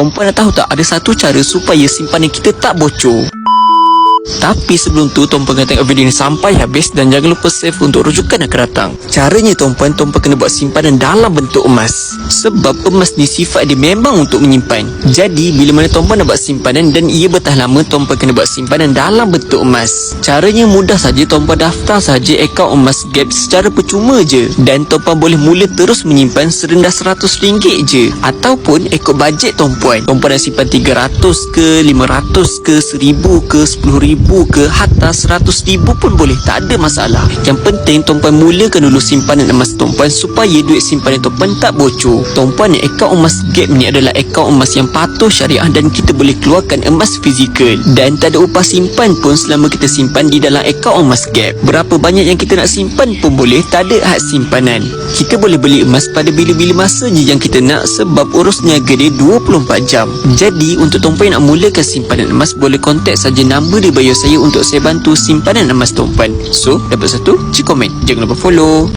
Tuan-puan nak tahu tak, ada satu cara supaya simpanan kita tak bocor. Tapi sebelum tu, tuan-puan kena tengok video ni sampai habis dan jangan lupa save untuk rujukan akan datang. Caranya tuan-puan kena buat simpanan dalam bentuk emas. Sebab emas ni sifat dia memang untuk menyimpan. Jadi bila mana tuan-puan nak buat simpanan dan ia bertahan lama, tuan-puan kena buat simpanan dalam bentuk emas. Caranya mudah saja, tuan-puan daftar saja akaun emas Gap secara percuma je. Dan tuan-puan boleh mula terus menyimpan serendah RM100 je. Ataupun ikut bajet tuan-puan. Tuan-puan nak simpan 300 ke, 500 ke, 1000 ke, 10,000 ke, hatta 100,000 pun boleh, tak ada masalah. Yang penting tuan-puan mulakan dulu simpanan emas tuan-puan supaya duit simpanan tuan-puan tak bocor. Tuan-puan, akaun emas Gap ni adalah akaun emas yang patuh syariah dan kita boleh keluarkan emas fizikal dan tak ada upah simpan pun selama kita simpan di dalam akaun emas Gap. Berapa banyak yang kita nak simpan pun boleh, tak ada had simpanan. Kita boleh beli emas pada bila-bila masa je yang kita nak sebab urus niaga dia 24 jam. Jadi untuk tuan-puan yang nak mulakan simpanan emas, boleh kontak saja nombor di bio saya untuk saya bantu simpanan emas tuan-puan. So, dapat satu, cik komen. Jangan lupa follow.